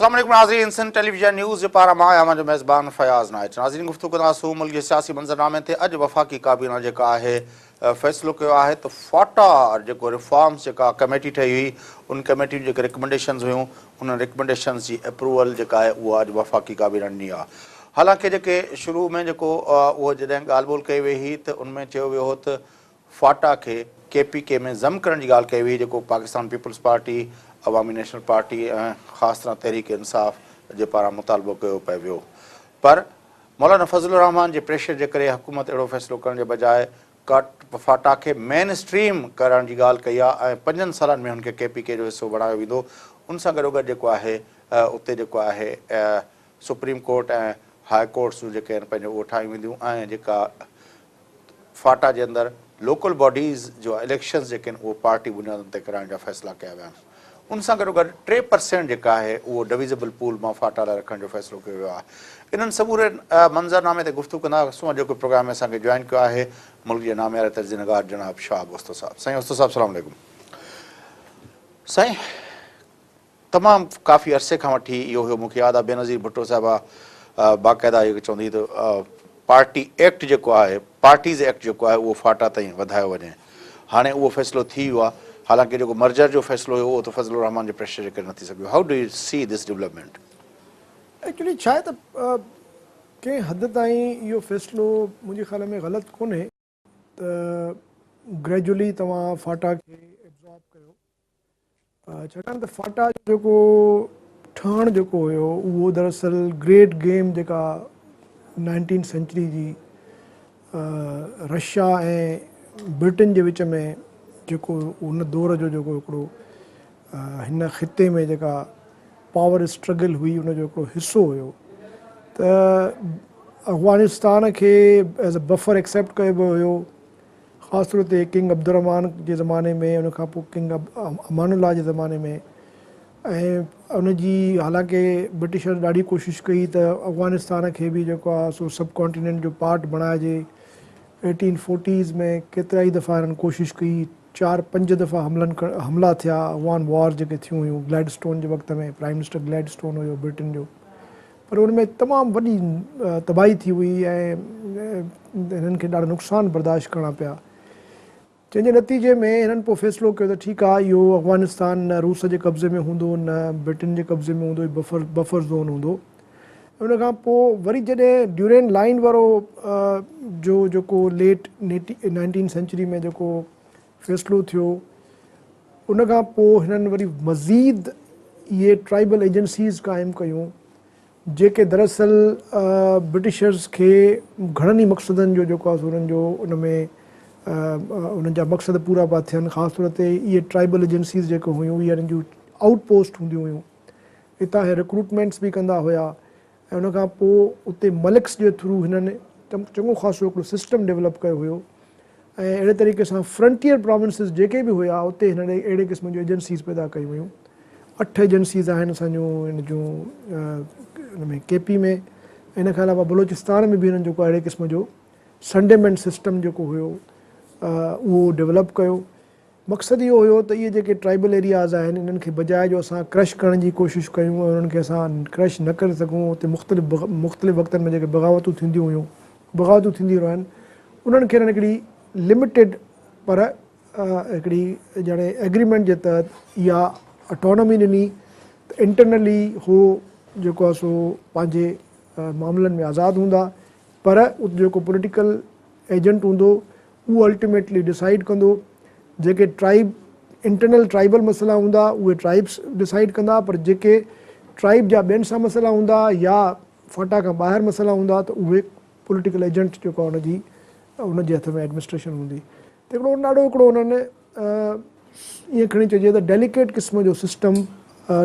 अस्सलाम वालेकुम नाज़रीन, सिंध टेलीविजन न्यूज़ जे पारां मां आहियां मुंहिंजो मेज़बान फयाज़ नाइट। नाज़रीन, गुफ़्तगू कंदासीं मुल्क जे सियासी मंज़रनामे ते। अॼु वफ़ाक़ी काबीना जेका आहे फ़ैसिलो कयो आहे त फाटा जेको रिफॉर्म्स जेका कमेटी ठही हुई, उन कमेटी जूं जेके रिकमेंडेशन्स हुयूं, उन रिकमेंडेशन्स जी अप्रूवल जेका आहे उहा अॼु वफ़ाक़ी काबीना ॾिनी आहे। हालांकि जेके शुरू में जेको उहो जॾहिं ॻाल्हि ॿोल कई वई हुई त उनमें चयो वियो हो त फाटा खे KPK में ज़म करण जी ॻाल्हि कई हुई, जेको पाकिस्तान पीपल्स पार्टी, अवामी नेशनल पार्टी ऐं ख़ासि तरह तहरीक इंसाफ़ जे पारां मुतालबो कयो पियो वियो। पर मौलाना फज़लुर रहमान जे प्रेशर जे करे हुकूमत अहिड़ो फ़ैसिलो करण जे बजाए फाटा खे मेन स्ट्रीम करण जी ॻाल्हि कई आहे ऐं 5 सालनि में हुनखे KPK जो हिसो बणायो वेंदो। उन सां गॾोगॾु जेको आहे उते जेको आहे सुप्रीम कोर्ट ऐं हाई कोर्ट्स जेके आहिनि पंहिंजो उहो ठाहियूं वेंदियूं ऐं जेका फाटा जे अंदरि लोकल बॉडीज़ जो इलेक्शन्स जेके आहिनि उहो पार्टी बुनियादनि ते कराइण जा फ़ैसिला कया विया आहिनि। उन सां गॾोगॾु 3% जेका आहे उहो डिविज़िबल पूल मां फाटा लाइ रखण जो फ़ैसिलो कयो वियो आहे। इन्हनि समूरे मंज़रनामे ते गुफ़्तगू कंदासूं। अॼु जेको प्रोग्राम में असांखे जॉइन कयो आहे मुल्क जे नामियारे तर्जुमेगार जनाब शाहब उस्तो साहिबु। साईं उस्तो साहिबु, अस्सलाम वालेकुम। साईं, तमामु काफ़ी अरसे खां वठी इहो हुयो, मूंखे यादि आहे बेनज़ीर भुट्टो साहिबा बाक़ाइदा इहो चवंदी त पार्टी एक्ट जेको आहे, पार्टीज़ एक्ट जेको आहे उहो फाटा ताईं वधायो वञे। हाणे उहो फ़ैसिलो थी वियो आहे। हालांकि जेको मर्जर जो फ़ैसिलो हुयो उहो त फज़लुर रहमान जे प्रेशर जे करे न थी सघियो। How do you see this development? Actually छा आहे त कंहिं हद ताईं इहो फ़ैसिलो मुंहिंजे ख़्याल में ग़लति कोन्हे त ग्रेजुअली तव्हां फाटा खे एब्ज़ॉर्ब कयो, छाकाणि त फाटा जेको ठहणु जेको हुयो उहो दरअसल ग्रेट गेम जेका 19th सेंचुरी जी रशिया ऐं ब्रिटेन जे विच में जेको उन दौर जो जेको हिकिड़ो हिन ख़िते में जेका पावर स्ट्रगल हुई उनजो हिकिड़ो हिसो हुयो। त अफ़गानिस्तान खे एज़ अ बफर एक्सेप्ट कयो वियो हुयो, ख़ासि तौर ते किंग अब्दुर्रहमान जे ज़माने में, उनखां पोइ किंग अमानुल्लाह जे ज़माने में। ऐं उनजी हालांकि ब्रिटिशर ॾाढी कोशिशि कई त अफ़गानिस्तान खे बि जेको आहे सो सब कॉन्टिनेंट जो पार्ट बणाइजे। 1840s में केतिरा ई दफ़ा हिननि कोशिशि कई, 4-5 दफ़ा हमला थिया, अफ़गान वॉर जेके थियूं हुयूं ग्लैडस्टोन जे वक़्त में, प्राइम मिनिस्टर ग्लैडस्टोन हुयो ब्रिटेन जो। पर उनमें तमामु वॾी तबाही थी हुई ऐं हिननि खे ॾाढा नुक़सान बर्दाश्त करणा पिया, जंहिंजे नतीजे में हिननि पोइ फ़ैसिलो कयो त ठीकु आहे, इहो अफ़गानिस्तान न रूस जे कब्ज़े में हूंदो न ब्रिटेन जे कब्ज़े में हूंदो, बफर ज़ोन हूंदो। उनखां पोइ वरी जॾहिं ड्यूरेन लाइन वारो जेको लेट 19th सेंचुरी में जेको फ़ैसिलो थियो, उनखां पोइ हिननि वरी मज़ीद इहे ट्राइबल एजेंसीज़ क़ाइमु कयूं जेके दरअसल ब्रिटिशर्स खे घणनि ई मक़सदनि जो जेको आहे उन्हनि जो उनमें उन्हनि जा मक़सद पूरा पिया थियनि। ख़ासि तौर ते इहे ट्राइबल एजेंसीज़ जेके हुयूं इहे हिननि जूं आउटपोस्ट हूंदियूं हुयूं, हितां इहे रिक्रूटमेंट्स बि कंदा हुया। ऐं उनखां पोइ उते मलिक्स जे थ्रू हिननि चङो ख़ासो हिकिड़ो सिस्टम डेवलप कयो हुयो। ऐं अहिड़े तरीक़े सां फ्रंटियर प्रोविंसिस जेके बि हुया उते हिननि अहिड़े क़िस्म जूं एजेंसीज़ पैदा कयूं हुयूं। 8 एजेंसीज़ आहिनि असांजूं हिन जूं हिन में KP में। इन खां अलावा बलोचिस्तान में बि हिननि जेको अहिड़े क़िस्म जो संडेमेंट सिस्टम जेको हुयो उहो डेवलप कयो। मक़सदु इहो हुयो त इहे जेके ट्राइबल एरियाज़ आहिनि इन्हनि खे बजाए जो असां क्रश करण जी कोशिशि कयूं ऐं उन्हनि खे असां क्रश न करे सघूं, उते मुख़्तलिफ़ वक़्तनि में जेके बग़ावतूं थींदियूं हुयूं, बग़ावतूं थींदियूं रहनि, उन्हनि खे हिकिड़ी लिमिटेड पर हिकिड़ी ॼणे एग्रीमेंट जे तहत इहा ऑटोनॉमी ॾिनी त इंटरनली हू जेको आहे सो पंहिंजे मामलनि में आज़ादु हूंदा, पर उते जेको पॉलिटिकल एजेंट हूंदो उहो अल्टीमेटली डिसाइड कंदो। जेके इंटरनल ट्राइबल मसइला हूंदा उहे ट्राइब्स डिसाइड कंदा, पर जेके ट्राइब जा ॿियनि सां मसइला हूंदा या फाटा खां ॿाहिरि मसइला हूंदा त उहे पॉलिटिकल एजेंट जेको आहे उनजे हथ में एडमिनिस्ट्रेशन हूंदी। त हिकिड़ो ॾाढो हिकिड़ो उन्हनि ईअं खणी चइजे त डेलिकेट क़िस्म जो सिस्टम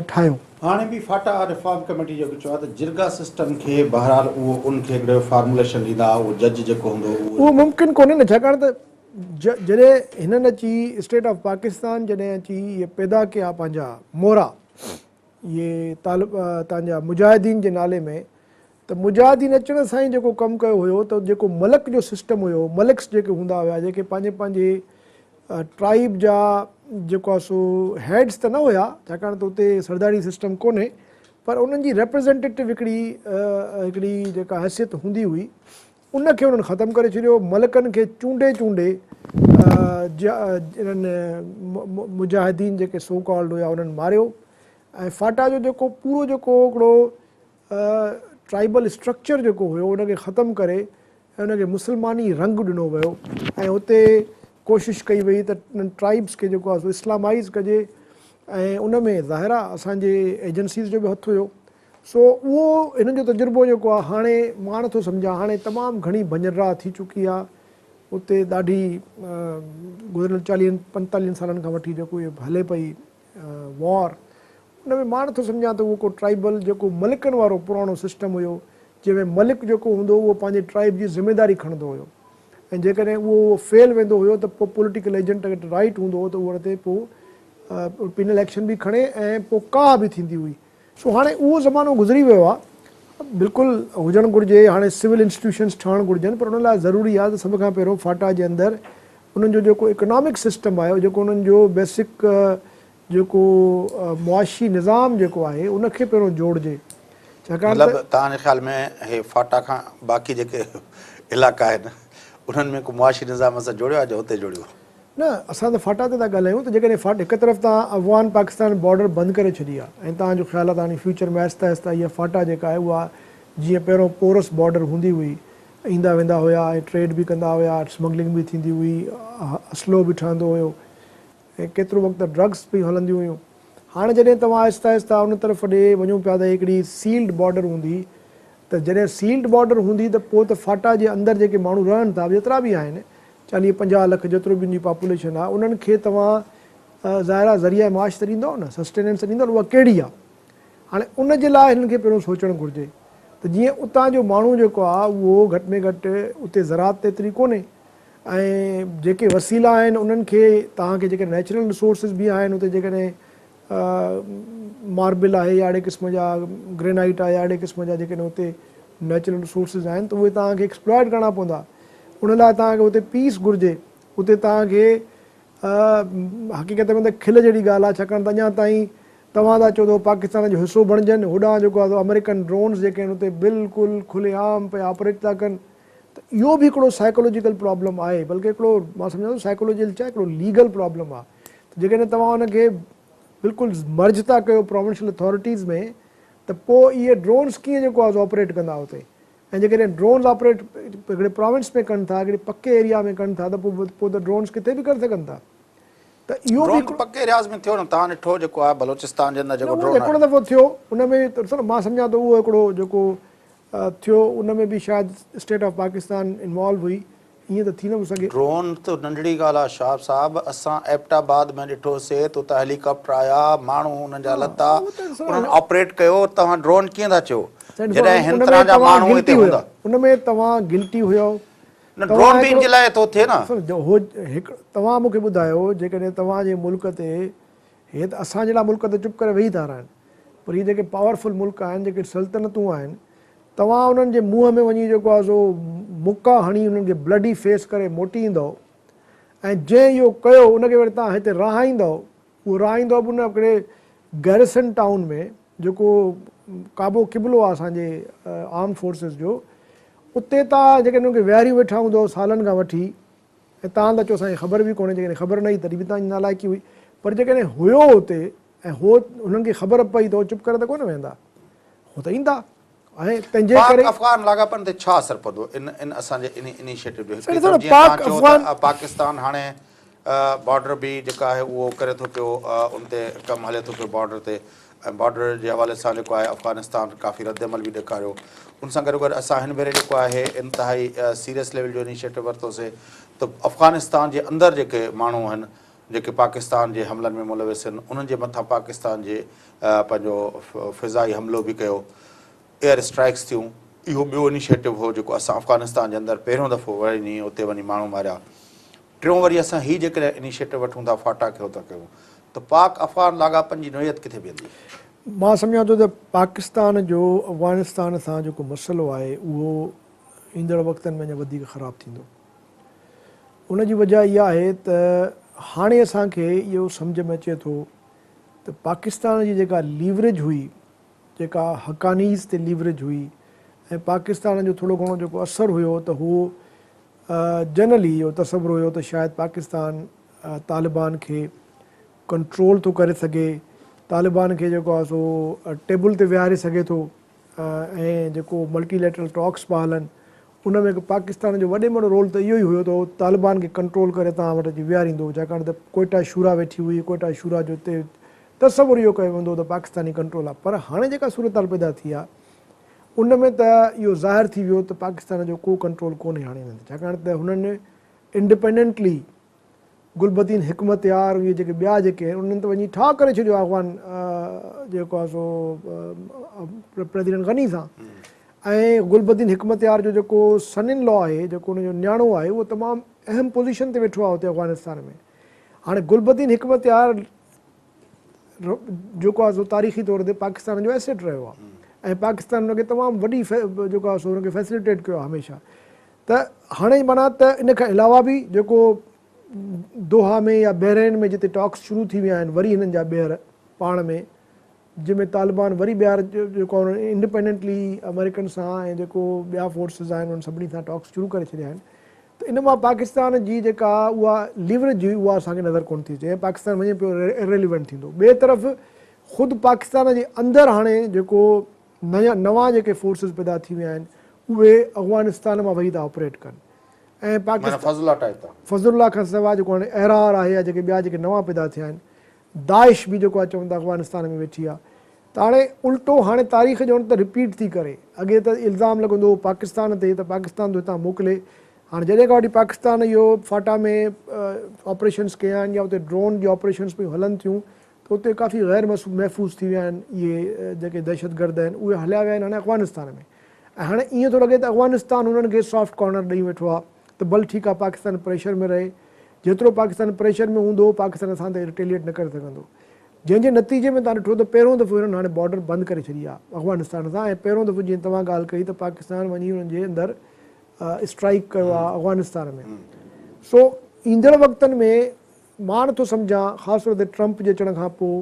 ठाहियो। हाणे बि फाटा रिफॉर्म कमेटी जेको चयो आहे त जिरगा सिस्टम खे बहरहाल उहो उनखे हिकिड़ो फॉर्मुलेशन ॾींदा, उहो जज जेको हूंदो उहो मुमकिन कोन्हे न, छाकाणि त जॾहिं हिननि अची स्टेट ऑफ पाकिस्तान जॾहिं अची इहे पैदा कया पंहिंजा मोरा, इहे तव्हांजा मुजाहिदीन जे नाले में, त मुजाहिदीन अचण सां ई जेको कमु कयो हुयो त जेको मलक जो सिस्टम हुयो, मलिक्स जेके हूंदा हुया जेके पंहिंजे ट्राइब जा जेको आहे सो हेड्स त न हुया, छाकाणि त उते सरदारी सिस्टम कोन्हे, पर उन्हनि जी रिप्रेज़ेंटेटिव हिकिड़ी जेका हैसियत हूंदी हुई उनखे उन्हनि ख़तमु करे छॾियो। मलिकनि खे चूंडे चूंडे इन्हनि मुजाहिदीन जेके सो कॉल्ड हुया उन्हनि मारियो ऐं फाटा जो जेको पूरो जेको हिकिड़ो ट्राइबल स्ट्रक्चर जेको हुयो उनखे ख़तमु करे ऐं उनखे मुस्लमानी रंग ॾिनो वियो ऐं हुते कोशिशि कई वई त ट्राइब्स खे जेको आहे सो इस्लामाइज़ कजे ऐं उन में ज़ाहिर आहे असांजे एजेंसीज़ जो बि हथु हुयो। सो उहो हिननि जो तजुर्बो जेको आहे हाणे मां नथो सम्झां, हाणे तमामु घणी भञरा थी चुकी आहे उते ॾाढी गुज़िरियल 40-45 सालनि खां वठी जेको इहो हले पई वॉर, उन में मां नथो सम्झां त उहो को ट्राइबल जेको मलिकनि वारो पुराणो सिस्टम हुयो जंहिंमें मलिक जेको हूंदो उहो पंहिंजे ट्राइब जी ज़िमेदारी खणंदो हुयो ऐं जेकॾहिं उहो फेल वेंदो हुयो त पोइ पॉलिटिकल एजेंट खे राइट हूंदो हो त उहो हुन ते पोइ पिनल एक्शन बि खणे ऐं पोइ का बि थींदी हुई। सो हाणे उहो ज़मानो गुज़री वियो आहे, बिल्कुलु हुजणु घुरिजे, हाणे सिविल इंस्टीट्यूशन्स ठहणु घुरिजनि, पर उन लाइ ज़रूरी आहे त सभ खां पहिरियों फाटा जे अंदरि उन्हनि जो जेको इकोनॉमिक सिस्टम आहे जेको उन्हनि जो बेसिक जेको मुआशी निज़ाम जेको आहे उनखे पहिरियों जोड़िजे। छाकाणि तव्हांजे ख़्याल में हे फाटा खां बाक़ी जेके इलाइक़ा आहिनि उन्हनि में को मुआशी निज़ाम असां जोड़ियो आहे जो हुते जोड़ियो? न, असां त फाटा ते था ॻाल्हायूं त जेकॾहिं हिकु तरफ़ तव्हां अफ़गान पाकिस्तान बॉर्डर बंदि करे छॾी आहे ऐं तव्हांजो ख़्यालु आहे तव्हांजी फ्यूचर में आहिस्ता आहिस्ता इहा फाटा जेका आहे उहा जीअं पहिरियों पोरस बॉर्डर हूंदी हुई, ईंदा वेंदा हुया ऐं ट्रेड बि कंदा हुया, स्मगलिंग बि थींदी हुई, असलो बि ठहंदो हुयो ऐं केतिरो वक़्तु ड्रग्स बि हलंदियूं हुयूं। हाणे जॾहिं तव्हां आहिस्ता आहिस्ता उन तरफ़ ॾे वञो पिया त हिकिड़ी सील्ड बॉर्डर हूंदी, त जॾहिं सील्ड बॉर्डर हूंदी त पोइ त फाटा जे अंदरि जेके माण्हू रहनि था जेतिरा बि आहिनि 40-50 लख जेतिरो बि उनजी पॉपुलेशन आहे उन्हनि खे तव्हां ज़ाहिर ज़रिया माश त ॾींदव न, सस्टेनेंस ॾींदव, उहा कहिड़ी आहे? हाणे उन जे लाइ हिननि खे पहिरियों सोचणु घुरिजे त जीअं उतां जो माण्हू जेको आहे उहो घटि में घटि उते ज़रात त एतिरी कोन्हे ऐं जेके वसीला आहिनि उन्हनि खे तव्हांखे जेके नेचुरल रिसोर्सिस बि आहिनि उते जेकॾहिं मार्बल आहे या अहिड़े क़िस्म जा ग्रेनाइट आहे या अहिड़े क़िस्म जा जेकॾहिं उते नेचुरल रिसोर्सिस आहिनि त उहे तव्हांखे एक्सप्लॉइट करणा पवंदा। उन लाइ तव्हांखे उते पीस घुरिजे, उते तव्हांखे हक़ीक़त में त खिल जहिड़ी ॻाल्हि आहे, छाकाणि त अञा ताईं तव्हां था चओ त पाकिस्तान जो हिसो बणिजनि, होॾां जेको आहे अमेरिकन ड्रोन्स जेके आहिनि उते बिल्कुलु खुलेआम पिया ऑपरेट था कनि, त इहो बि हिकिड़ो साइकोलॉजिकल प्रॉब्लम आहे, बल्कि हिकिड़ो मां सम्झां थो साइकोलॉजिकल छा हिकिड़ो लीगल प्रॉब्लम आहे। त जेकॾहिं तव्हां हुनखे बिल्कुलु मर्ज था कयो प्रोविंशियल अथॉरिटीज़ में त पोइ इहे ड्रोन्स कीअं जेको आहे ऑपरेट कंदा हुते, ऐं जेकॾहिं ड्रोन्स ऑपरेट हिकिड़े प्रोविंस में कनि था, हिकिड़े पके एरिया में कनि था त पोइ त ड्रोन्स किथे बि करे सघनि था। त इहो बि पके एरियाज़ में थियो न, तव्हां ॾिठो जेको आहे बलोचिस्तान जे अंदरि जेको ड्रोन हिकिड़ो दफ़ो थियो उन में त मां सम्झां थो उहो हिकिड़ो जेको थियो उन में बि शायदि स्टेट ऑफ पाकिस्तान इन्वॉल्व हुई, ईअं त थी न सघे। ड्रोन त नंढड़ी ॻाल्हि आहे शाह साहब, असां एबटाबाद में ॾिठोसीं त उतां हेलीकॉप्टर आया, माण्हू हुननि जा लथा उन्हनि ऑपरेट कयो, तव्हां ड्रोन कीअं था चओ जॾहिं हिन तरह जा माण्हू हिते हूंदा? उनमें तव्हां गिल्टी हुयो, ड्रोन बि इन जे लाइ थो थिए न। तव्हां मूंखे ॿुधायो जेकॾहिं तव्हांजे मुल्क ते, हे त असांजे लाइ मुल्क त चुप करे वेही था रहनि, पर इहे जेके पावरफुल मुल्क आहिनि, जेके सल्तनतूं आहिनि, तव्हां उन्हनि जे मुंहं में वञी जेको आहे सो मुका हणी उन्हनि खे ब्लडी फेस करे मोटी ईंदव ऐं जंहिं इहो कयो उनखे वरी तव्हां हिते रहाईंदव, उहो रहाईंदव बि उन हिकिड़े गैरिसन टाउन में जेको काबो क़िबलो आहे असांजे आर्म फोर्सिस जो, उते तव्हां जेकॾहिं उनखे विहारी वेठा हूंदव सालनि खां वठी ऐं तव्हां त चओ असांखे ख़बर बि कोन्हे, जेकॾहिं ख़बर न हुई तॾहिं बि तव्हांजी नालाइकी हुई, पर जेकॾहिं हुयो हुते ऐं हुननि खे ख़बर पई त उहो चुप करे त कोन वेंदा, हो त ईंदा। ऐं तंहिंजे करे अफ़गान लाॻापन ते छा असरु पवंदो इन असांजे इन इनिशिएटिव जो? पाकिस्तान हाणे बॉर्डर बि जेका आहे उहो करे थो पियो, उन ते कमु हले थो पियो बॉर्डर ते, ऐं बॉर्डर जे हवाले सां जेको आहे अफ़गानिस्तान काफ़ी रद्दमल बि ॾेखारियो। उन सां गॾु गॾु असां हिन भेरे जेको आहे इंतिहाई सीरियस लेवल जो इनिशिएटिव वरितोसीं त अफ़गानिस्तान जे अंदरि जेके माण्हू आहिनि जेके पाकिस्तान जे हमलनि में मुलविस आहिनि, उन्हनि जे मथां पाकिस्तान जे पंहिंजो फ़िज़ाई हमिलो बि कयो, एयर स्ट्राइक्स थियूं। इहो ॿियो इनिशिएटिव हो जेको असां अफ़गानिस्तान जे अंदरि पहिरियों दफ़ो वरी उते वञी माण्हू मारिया। टियों वरी असां हीअ जेकॾहिं इनिशिएटिव वठूं था फाटा खे था कयूं त पाक अफ़गान लाॻापन जी नोयत किथे बीहंदी? मां सम्झां थो त पाकिस्तान जो अफ़गानिस्तान सां जेको मसइलो आहे उहो ईंदड़ वक़्तनि में अञा वधीक ख़राबु थींदो। उनजी वजह इहा आहे त हाणे असांखे इहो सम्झ में अचे थो त पाकिस्तान जी जेका लीवरेज हुई, जेका हक़ानीज़ ते लीवरेज हुई ऐं पाकिस्तान जो थोरो घणो जेको असरु हुयो त हू जनरली इहो तसवुरु हुयो त शायदि पाकिस्तान तालिबान खे कंट्रोल थो करे सघे, तालिबान खे जेको आहे सो टेबल ते विहारे सघे थो ऐं जेको मल्टीलेटरल टॉक्स पिया हलनि उन में पाकिस्तान जो वॾे में वॾो रोल त इहो ई हुयो त उहो तालिबान खे कंट्रोल करे तव्हां वटि अची विहारींदो, छाकाणि त कोयटा शूरा वेठी हुई, कोयटा शूरा जो हिते तसवुरु इहो कयो वेंदो त पाकिस्तानी कंट्रोल आहे। पर हाणे जेका सूरत हाल पैदा थी आहे उन में त इहो ज़ाहिर थी वियो त पाकिस्तान जो को कंट्रोल कोन्हे हाणे हिननि ते, छाकाणि त हुननि इंडिपेंडेंटली गुलबदीन हिकमतयार इहे जेके ॿिया जेके आहिनि उन्हनि त वञी ठा करे छॾियो आहे अफ़गान जेको आहे सो प्रेसिडेंट गनी सां, ऐं गुलबदीन हिकमतयार जो जेको सन इन लॉ आहे, जेको हुनजो न्याणो आहे, उहो तमामु अहम पोज़ीशन ते वेठो आहे हुते अफ़गानिस्तान में। हाणे गुलबदीन हिकमतयार जेको आहे सो तारीख़ी तौर ते पाकिस्तान जो एसेट रहियो आहे ऐं पाकिस्तान हुनखे तमामु वॾी जेको आहे सो हुनखे फैसिलिटेट कयो आहे हमेशह। त हाणे माना त इन खां अलावा बि जेको दोहा में या बहरेन में जिते टॉक्स शुरू थी विया आहिनि, वरी हिननि जा ॿीहर पाण में जंहिंमें तालिबान वरी ॿीहर जेको इंडिपेंडेंटली अमेरिकन सां ऐं जेको ॿिया फोर्सिस आहिनि उन्हनि सभिनी सां टॉक्स शुरू करे छॾिया आहिनि, त इन मां पाकिस्तान जी जेका उहा लीवरेज हुई उहा असांखे नज़र कोन थी अचे ऐं पाकिस्तान वञे पियो इरेलीवेंट थींदो। ॿिए तरफ़ ख़ुदि पाकिस्तान जे अंदरि हाणे जेको नवां जेके फोर्सिस पैदा थी विया आहिनि उहे अफ़गानिस्तान मां वही था ऑपरेट कनि ऐं फज़ुल्ला खां सवाइ जेको हाणे एरार आहे या जेके ॿिया जेके नवां पैदा थिया आहिनि, दाइश बि जेको आहे चवनि था अफ़गानिस्तान में वेठी आहे। त हाणे उल्टो हाणे तारीख़ जो त रिपीट थी करे, अॻे त इल्ज़ाम लॻंदो हो पाकिस्तान ते त पाकिस्तान थो हितां मोकिले, हाणे जॾहिं खां वठी पाकिस्तान इहो फाटा में ऑपरेशन्स कया आहिनि या उते ड्रोन जी ऑपरेशन्स पियूं हलनि थियूं त उते काफ़ी गैर महफ़ूज़ थी विया आहिनि इहे जेके दहशतगर्द आहिनि, उहे हलिया विया आहिनि हाणे अफ़गानिस्तान में। ऐं हाणे ईअं थो लॻे त अफ़गानिस्तान हुननि खे सॉफ्ट कॉर्नर ॾेई वेठो आहे त भले ठीकु आहे पाकिस्तान प्रेशर में रहे, जेतिरो पाकिस्तान प्रेशर में हूंदो पाकिस्तान असां ते रिटेलिएट न करे सघंदो, जंहिंजे नतीजे में तव्हां ॾिठो त पहिरियों दफ़ो हिननि हाणे बॉर्डर बंदि करे छॾी आहे अफ़गानिस्तान सां ऐं पहिरियों दफ़ो जीअं तव्हां ॻाल्हि कई त पाकिस्तान वञी हुननि जे अंदरि स्ट्राइक कयो आहे अफ़गानिस्तान में। सो ईंदड़ वक़्तनि में मां नथो सम्झां ख़ासि तौर ते ट्रंप जे अचण खां पोइ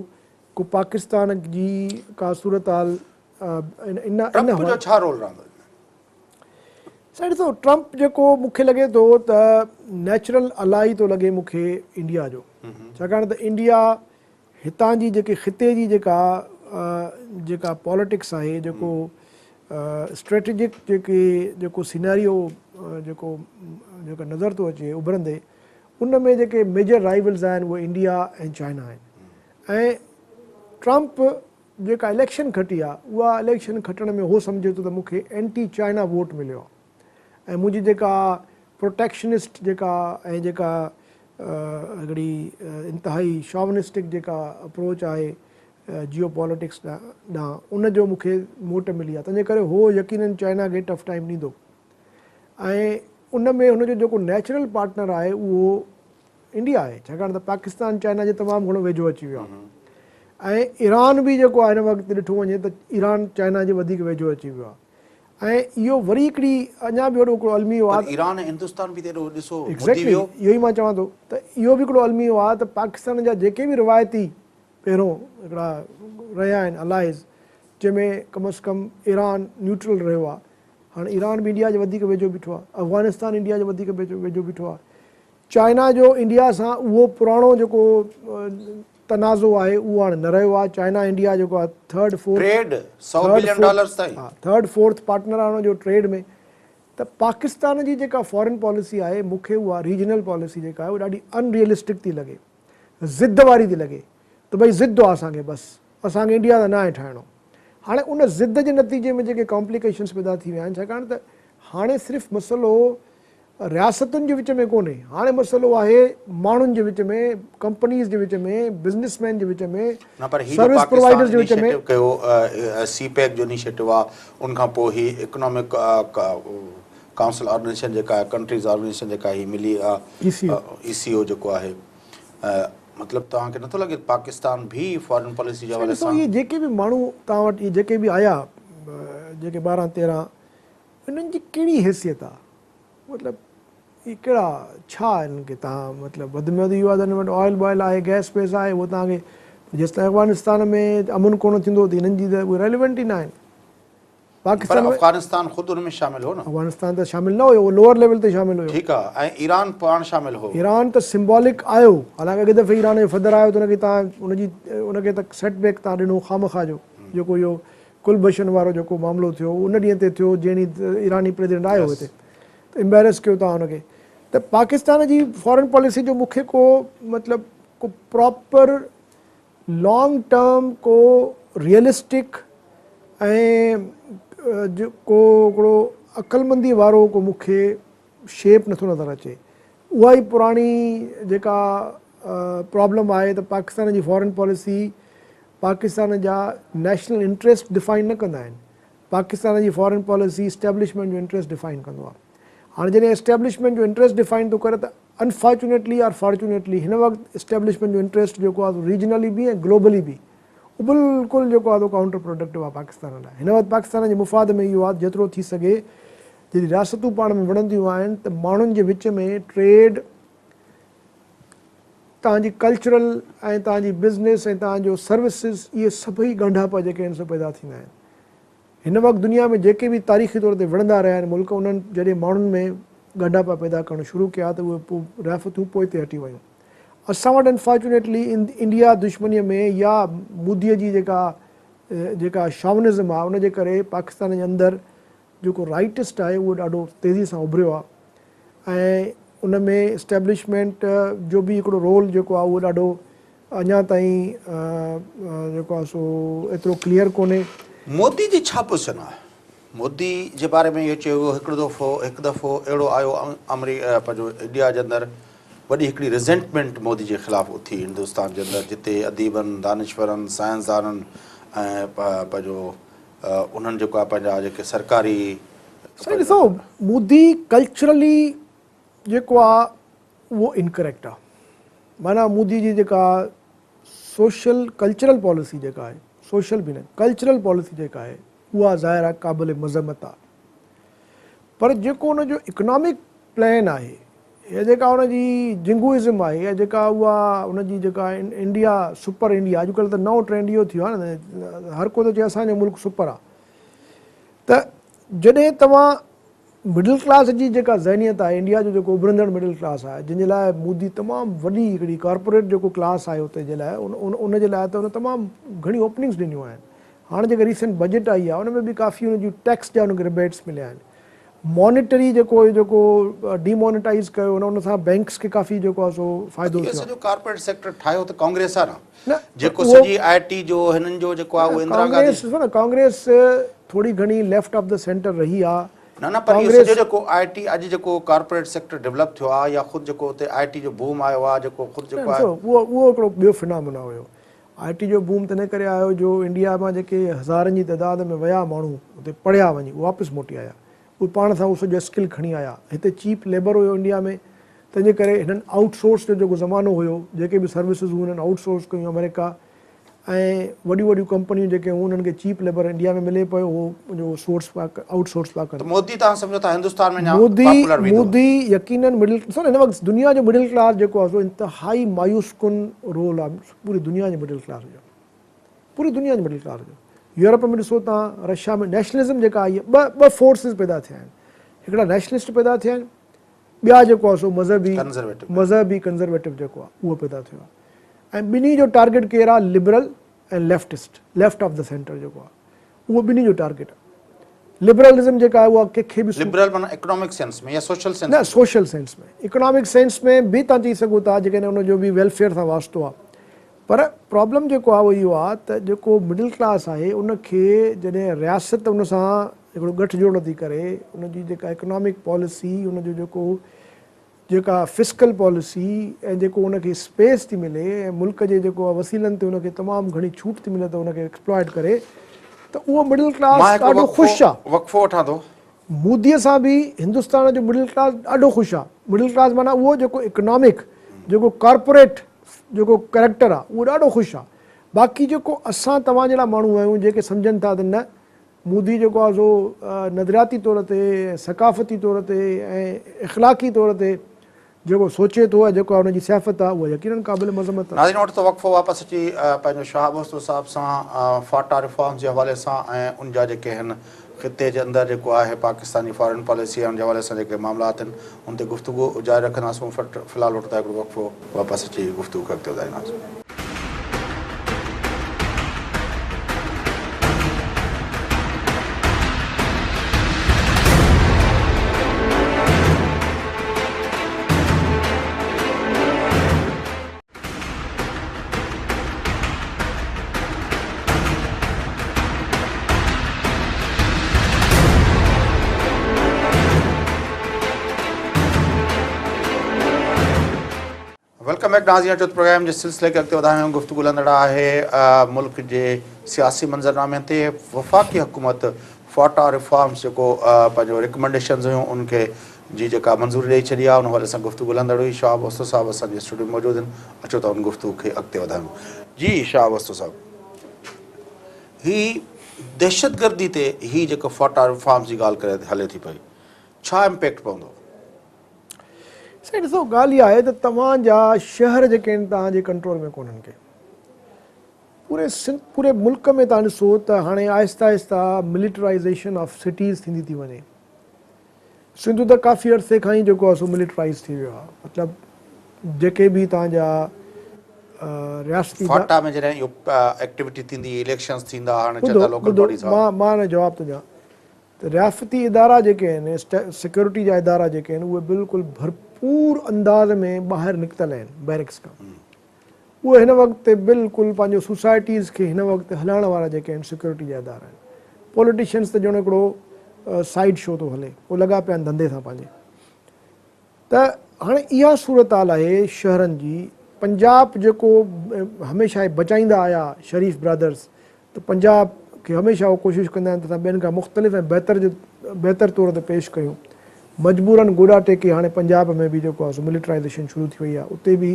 को पाकिस्तान जी का सूरत हाल साईं ॾिसो ट्रंप जेको मूंखे लॻे थो त नेचुरल अलाई थो लॻे मूंखे इंडिया जो, छाकाणि त इंडिया हितां जी जेके ख़िते जी जेका पॉलिटिक्स आहे, जेको स्ट्रेटेजिक जेको सिनेरियो जेको नज़र थो अचे उभरंदे, उन में जेके मेजर राइवल्स आहिनि उहे इंडिया ऐं चाइना आहिनि। ऐं ट्रंप जेका इलेक्शन खटी आहे उहा इलेक्शन खटण में उहो सम्झे थो त मूंखे एंटी चाइना वोट मिलियो आहे ऐं मुंहिंजी जेका प्रोटेक्शनिस्ट जेका ऐं जेका हिकिड़ी इंतिहाई शॉवनिस्टिक जेका अप्रोच आहे जियो पॉलिटिक्स ॾांहुं उनजो मूंखे मोट मिली आहे, तंहिंजे करे उहो यकीननि चाइना खे टफ टाइम ॾींदो ऐं उन में हुनजो जेको नेचुरल पार्टनर आहे उहो इंडिया आहे, छाकाणि त पाकिस्तान चाइना जे तमामु घणो वेझो अची वियो आहे ऐं ईरान बि जेको आहे हिन वक़्तु ॾिठो वञे त ईरान चाइना जे वधीक वेझो अची वियो आहे ऐं इहो वरी हिकिड़ी अञा बि वॾो हिकिड़ो अलमियो आहे इहो ई मां चवां थो त इहो बि हिकिड़ो अलमियो आहे त पाकिस्तान जा जेके बि रिवायती पहिरियों हिकिड़ा रहिया आहिनि अलाइज़ जंहिंमें कम अज़ कम ईरान न्यूट्रल रहियो आहे, हाणे ईरान बि इंडिया जे वधीक वेझो बीठो आहे, अफ़गानिस्तान इंडिया जे वधीक वेझो बीठो आहे, चाइना जो इंडिया सां उहो पुराणो जेको तनाज़ो आहे उहो हाणे न रहियो आहे। चाइना इंडिया जेको आहे थर्ड फोर्थ पार्टनर आहे हुनजो ट्रेड में। त पाकिस्तान जी जेका फॉरेन पॉलिसी आहे मूंखे उहा रीजनल पॉलिसी जेका आहे उहा ॾाढी अनरियलिस्टिक थी लॻे, ज़िद वारी थी लॻे त भई ज़िद आहे असांखे, बसि असांखे इंडिया त न आहे ठाहिणो। हाणे उन ज़िद जे नतीजे में जेके कॉम्प्लिकेशन्स पैदा थी विया आहिनि, छाकाणि त हाणे सिर्फ़ु मसइलो रियासतुनि जे विच में कोन्हे, हाणे मसइलो आहे माण्हुनि जे विच में, कंपनीज़ जे विच में, बिज़नेसमैन जे विच में, सर्विस प्रोवाइडर्स जे विच में। सीपेक जो इनिशिएटिव आहे, उनखां पोइ ही इकोनॉमिक काउंसिल ऑर्गेनाइजेशन जेका आहे, कंट्रीज़ ऑर्गेनाइजेशन जेका ही मिली आहे, ECO जेको आहे, मतिलबु तव्हांखे नथो लॻे पाकिस्तान बि फॉरेन पॉलिसी जे हवाले सां इहे जेके बि माण्हू तव्हां वटि इहे जेके बि आया जेके 12-13 इन्हनि जी कहिड़ी हैसियत आहे, मतिलबु इहे कहिड़ा छा हिननि खे तव्हां मतिलबु वधि में वधि इहो आहे त हिन वटि ऑयल वॉयल आहे, गैस वेस आहे, उहो तव्हांखे जेसिताईं अफ़गानिस्तान में अमुन कोन थींदो त हिननि जी त उहे रेलिवेंट ई न आहिनि। पर पाकिस्तान में अफ़गानिस्तान ख़ुदि हुन में शामिल हो न। अफ़गानिस्तान त शामिलु न हुयो, उहो लोअर लेवल ते शामिलु हुयो। ठीकु आहे, ऐं ईरान पाण शामिल हो। ईरान त सिम्बॉलिक आयो, हालांकि अॻे दफ़े ईरान जो फदर आयो त हुनखे तव्हां उनखे त सेटबैक तव्हां ॾिनो खामखा जो, जेको इहो कुलभूषण वारो जेको मामिलो थियो उन ॾींहं ते थियो जंहिं ॾींहुं ईरानी प्रेसिडेंट आयो हिते, त एम्बेरस कयो तव्हां हुनखे। त पाकिस्तान जी फॉरेन पॉलिसी जो मूंखे को मतिलबु को प्रॉपर लॉन्ग टर्म को रियलिस्टिक ऐं को हिकिड़ो अक़लमंदी वारो को मूंखे शेप नथो नज़र अचे। उहा ई पुराणी जेका प्रॉब्लम आहे त पाकिस्तान जी फॉरेन पॉलिसी पाकिस्तान जा नेशनल इंट्रस्ट डिफाइन न कंदा आहिनि। पाकिस्तान जी फॉरेन पॉलिसी इस्टेब्लिशमेंट जो इंट्रस्ट डिफाइन कंदो आहे। हाणे जॾहिं इस्टेब्लिशमेंट जो इंट्रस्ट डिफाइन थो करे त अनफॉर्चुनेटली और फॉर्चुनेटली हिन वक़्तु इस्टेब्लिशमेंट जो इंट्रस्ट जेको आहे रीजनली बि ऐं ग्लोबली बि बिल्कुलु जेको आहे काउंटर प्रोडक्टिव आहे पाकिस्तान लाइ। हिन वक़्तु पाकिस्तान जे मुफ़ाद में इहो आहे जेतिरो थी सघे जॾहिं रियासतूं पाण में विढ़ंदियूं आहिनि त माण्हुनि जे विच में ट्रेड, तव्हांजी कल्चरल ऐं तव्हांजी बिज़नेस ऐं तव्हांजो सर्विसिस, इहे सभई ॻंढापा जेके आहिनि सो पैदा थींदा आहिनि। हिन वक़्तु दुनिया में जेके बि तारीख़ी तौर ते विढ़ंदा रहिया आहिनि मुल्क, उन्हनि जॾहिं माण्हुनि में ॻंढापा पैदा करणु शुरू कया त उहे पोइ रियासतूं पोइते हटी वियूं। असां वटि अनफॉर्चुनेटली इंडिया दुश्मनीअ में या मोदीअ जी जेका शॉवनिज़म आहे उनजे करे पाकिस्तान जे अंदरि जेको राइटिस्ट आहे उहो ॾाढो तेज़ी सां उभरियो आहे ऐं उन में इस्टेब्लिशमेंट जो बि हिकिड़ो रोल जेको आहे उहो ॾाढो अञा ताईं जेको आहे सो एतिरो क्लियर कोन्हे। मोदी जी छा पोज़ीशन आहे? मोदी जे बारे में इहो चयो वियो हिकु दफ़ो अहिड़ो आयो पंहिंजो इंडिया जे अंदरि वॾी हिकिड़ी रिज़ेंटमेंट मोदी जे ख़िलाफ़ु उथी हिंदुस्तान जे अंदरि, जिते अदीबनि, दानिशवरनि, साइंसदाननि ऐं पंहिंजो उन्हनि जेको आहे पंहिंजा जेके सरकारी। साईं ॾिसो, मोदी कल्चरली जेको आहे उहो इनकरेक्ट आहे। माना मोदी जी जेका सोशल कल्चरल पॉलिसी जेका आहे, सोशल बि न कल्चरल पॉलिसी जेका आहे उहा ज़ाहिर आहे क़ाबिल मज़म्मत आहे, पर जेको उनजो इकनॉमिक प्लान आहे या जेका हुनजी जिंगुइज़म आहे या जेका उहा हुनजी जेका इंडिया सुपर इंडिया, अॼुकल्ह त नओं ट्रेंड इहो थियो आहे न, हर को थो चए असांजो मुल्क सुपर आहे। त जॾहिं तव्हां मिडिल क्लास जी जेका ज़हनियत आहे, इंडिया जो जेको उभरंदड़ मिडिल क्लास आहे, जंहिंजे लाइ मोदी तमामु वॾी हिकिड़ी कॉर्पोरेट जेको क्लास आहे उते जे लाइ उनजे लाइ त उन तमामु घणी ओपनिंग्स ॾिनियूं आहिनि। हाणे जेका रीसेंट बजट आई आहे उन में बि काफ़ी हुनजी टैक्स जा उनखे रिबेट्स मिलिया आहिनि। मॉनिटरी जेको डीमोनिटाइज़ कयो उन सां बैंक्स खे काफ़ी जेको आहे सो फ़ाइदो थियो। सॼो कॉर्पोरेट सेक्टर ठाहियो त कांग्रेस आहे न, जेको सॼी आईटी जो हिननि जो जेको आहे उहो इंदिरा गांधी। कांग्रेस थोरी घणी लेफ्ट ऑफ द सेंटर रही आहे। न पर इहो सॼो जेको आईटी अॼु जेको कॉर्पोरेट सेक्टर डेवलप थियो आहे या ख़ुदि जेको हुते आईटी जो बूम आयो आहे, जेको ख़ुदि जेको आहे उहो हिकिड़ो ॿियो फिनोमिना हुयो। आईटी जो बूम त इन करे आयो जो इंडिया मां जेके हज़ारनि जी तइदाद में विया माण्हू हुते पढ़िया वञी वापसि मोटी आया, उहे पाण सां उहो सॼो स्किल खणी आया। हिते चीप लेबर हुयो इंडिया में, तंहिंजे करे हिननि आउटसोर्स जो जेको ज़मानो हुयो, जेके बि सर्विसिस हुयूं हुननि आउटसोर्स कयूं अमेरिका, ऐं वॾियूं वॾियूं कंपनियूं जेके हुयूं उन्हनि खे चीप लेबर इंडिया में मिले पियो, उहो मुंहिंजो सोर्स आउटसोर्स पिया कनि। मोदी तव्हां सम्झो था हिंदुस्तान में मोदी यकीनन मिडिल क्लास, हिन वक़्तु दुनिया जो मिडिल क्लास जेको आहे सो इंतिहाई मायूस कुन रोल आहे पूरी दुनिया जे मिडिल क्लास जो, पूरी दुनिया जे मिडिल क्लास जो। यूरोप में ॾिसो तव्हां, रशिया में नेशनलिज़म जेका आई आहे, ॿ फोर्सिस पैदा थिया आहिनि। हिकिड़ा नेशनलिस्ट पैदा थिया आहिनि, ॿिया जेको आहे सो मज़हबी कंज़र्वेटिव जेको आहे उहो पैदा थियो आहे। ऐं ॿिन्ही जो टारगेट केरु आहे? लिबरल ऐं leftist, left of the centre जेको आहे उहो ॿिन्ही जो टारगेट आहे। लिबरलिज़म जेका आहे उहा कंहिंखे बि लिबरल माना इकोनॉमिक सेंस में या सोशल सेंस न, सोशल सेंस में, इकोनॉमिक सेंस में बि तव्हां चई सघो था, जेकॾहिं उनजो बि वेलफेयर सां वास्तो आहे। पर प्रॉब्लम जेको आहे उहो इहो आहे त जेको मिडिल क्लास आहे उनखे जॾहिं रियासत उन सां हिकिड़ो गठजोड़ थी करे, उनजी जेका इकोनॉमिक पॉलिसी, उनजो जेका फिस्कल पॉलिसी ऐं जेको उनखे स्पेस थी मिले ऐं मुल्क जे जेको आहे वसीलनि ते उनखे तमामु घणी छूट थी मिले त उनखे एक्सप्लॉइट करे, त उहो मिडिल क्लास ॾाढो ख़ुशि आहे। वक़फ़ो वठां थो, मोदीअ सां बि हिंदुस्तान जो मिडिल क्लास ॾाढो ख़ुशि आहे। मिडिल क्लास माना उहो जेको इकोनॉमिक, जेको कॉर्पोरेट जेको कैरेक्टर आहे उहो ॾाढो ख़ुशि आहे। बाक़ी जेको असां तव्हां जहिड़ा माण्हू आहियूं जेके सम्झनि था त न मोदी जेको आहे सो नज़रियाती तौर ते, सकाफ़ती तौर ते ऐं इख़लाक़ी तौर ते जेको सोचे थो ऐं जेको आहे हुनजी सियाफ़त आहे उहा यकीनन क़ाबिल मज़मत आहे। नाज़रीन वटि त वक़फ़ो वापसि अची पंहिंजो शाह मुस्तफ़ा साहिब सां फाटा रिफॉर्म्स जे हवाले सां ऐं उन जा जेके आहिनि ख़िते जे अंदरि जेको आहे पाकिस्तानी फॉरेन पॉलिसी उन जे हवाले सां जेके मामलात आहिनि उन ते गुफ़्तगू जारी रखंदासीं। फ़िलहालु वटि त हिकिड़ो वक़फ़ो वापसि अची गुफ़्तगू खे अॻिते वधाईंदासीं। वेलकम बैक नाज़रीन, जो प्रोग्राम जे सिलसिले खे अॻिते वधायूं। गुफ़्तगू हलंदड़ आहे मुल्क जे सियासी मंज़रनामे ते वफ़ाक़ी हुकूमत फाटा रिफॉर्म्स जेको पंहिंजो रिकमेंडेशन्स हुयूं उनखे जी जेका मंज़ूरी ॾेई छॾी आहे उन हवाले सां गुफ़्तगू हलंदड़ हुई। शाह मुस्तफ़ा साहिब असांजे स्टूडियो में मौजूदु आहिनि। अचो त उन गुफ़्तगू खे अॻिते वधायूं। जी शाह मुस्तफ़ा साहिब, ही दहशतगर्दी ते ही जेको फाटा रिफॉर्म्स जी ॻाल्हि करे हले थी पई, छा इम्पैक्ट पवंदो? साईं ॾिसो, ॻाल्हि इहा आहे त तव्हांजा शहर जेके आहिनि तव्हांजे कंट्रोल में कोन्हनि के। पूरे मुल्क में तव्हां ॾिसो त हाणे आहिस्ता आहिस्ता मिलिटराइज़ेशन ऑफ सिटीज़ थींदी थी वञे। सिंध त काफ़ी अरसे खां ई जेको आहे सो मिलिटराइज़ थी वियो आहे। मतिलबु जेके बि तव्हांजा रियासती फाटा में जॾहिं इहो एक्टिविटी थींदी, इलेक्शन्स थींदा, हाणे चवंदा लोकल बॉडीज़ मां हिन जवाबु थो ॾियां त रियासती इदारा जेके आहिनि, सिक्योरिटी जा इदारा जेके आहिनि, उहे बिल्कुलु भरपूर अंदाज़ में ॿाहिरि निकितल आहिनि बैरिक्स खां। उहे हिन वक़्तु बिल्कुलु पंहिंजो सोसाइटीज़ खे हिन वक़्तु हलाइण वारा जेके आहिनि सिक्योरिटी जा इदारा आहिनि। पॉलिटिशियन्स त ॼण हिकिड़ो साइड शो थो हले, उहे लॻा पिया आहिनि धंधे सां पंहिंजे। त हाणे इहा सूरत हाल आहे शहरनि जी। पंजाब जेको हमेशह बचाईंदा आया शरीफ़ ब्रदर्स, त पंजाब खे हमेशह उहो कोशिशि कंदा आहिनि त असां ॿियनि खां मुख़्तलिफ़ ऐं बहितर तौर ते पेश कयूं। मजबूरन गोॾा टेके हाणे पंजाब में बि जेको आहे सो मिलिटराइज़ेशन शुरू थी वई आहे। उते बि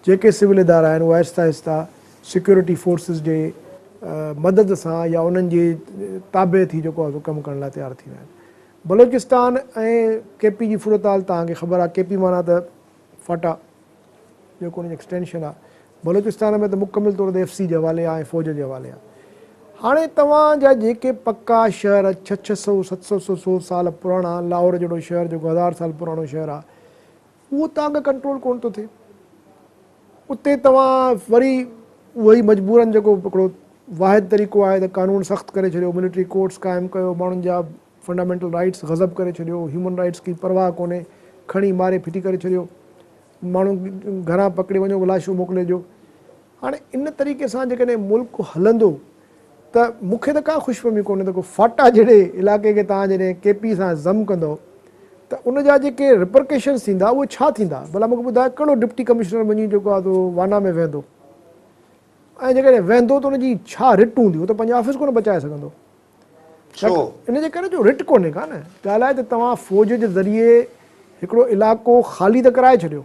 जेके सिविल इदारा आहिनि उहे आहिस्ता आहिस्ता सिक्योरिटी फोर्सिस जे मदद सां या उन्हनि जे ताबे थी जेको आहे सो कमु करण लाइ तयारु थी विया आहिनि। बलोचिस्तान ऐं केपी जी सूरत हाल तव्हांखे ख़बर आहे। केपी माना त फाटा जेको उनजी एक्सटेंशन आहे। बलोचिस्तान में त मुकमिल तौर ते FC जे हवाले आहे ऐं फ़ौज जे हवाले आहे। हाणे तव्हांजा जेके पक्का शहर 600-700 साल पुराणा, लाहौर जहिड़ो शहर जेको 1000 साल पुराणो शहर आहे, उहो तव्हांखे कंट्रोल कोन थो थिए। उते तव्हां वरी उहो ई मजबूरन जेको हिकिड़ो वाहिद तरीक़ो आहे त कानून सख़्तु करे छॾियो, मिलिट्री कोर्ट्स क़ाइमु कयो, माण्हुनि जा फंडामेंटल राइट्स गज़ब करे छॾियो, ह्यूमन राइट्स की परवाह कोन्हे, खणी मारे फिटी करे छॾियो, माण्हू घरां पकिड़े वञो, लाशूं मोकिले ॾियो। हाणे इन तरीक़े सां जेकॾहिं मुल्क हलंदो त मूंखे त का ख़ुशफ़हमी कोन्हे त को फाटा जहिड़े इलाइक़े खे तव्हां जॾहिं केपी सां ज़म कंदो त उनजा जेके रिपरकेशन्स थींदा उहे छा थींदा। भला मूंखे ॿुधायो, कहिड़ो डिप्टी कमिश्नर वञी जेको आहे तो वाना में वेंदो, ऐं जेकॾहिं वेंदो त उनजी छा रिट हूंदी? उहो त पंहिंजो ऑफिस कोन बचाए सघंदो। इनजे करे जो रिट कोन्हे का न। ॻाल्हि आहे त तव्हां फ़ौज जे ज़रिए हिकिड़ो इलाइक़ो ख़ाली त कराए छॾियो,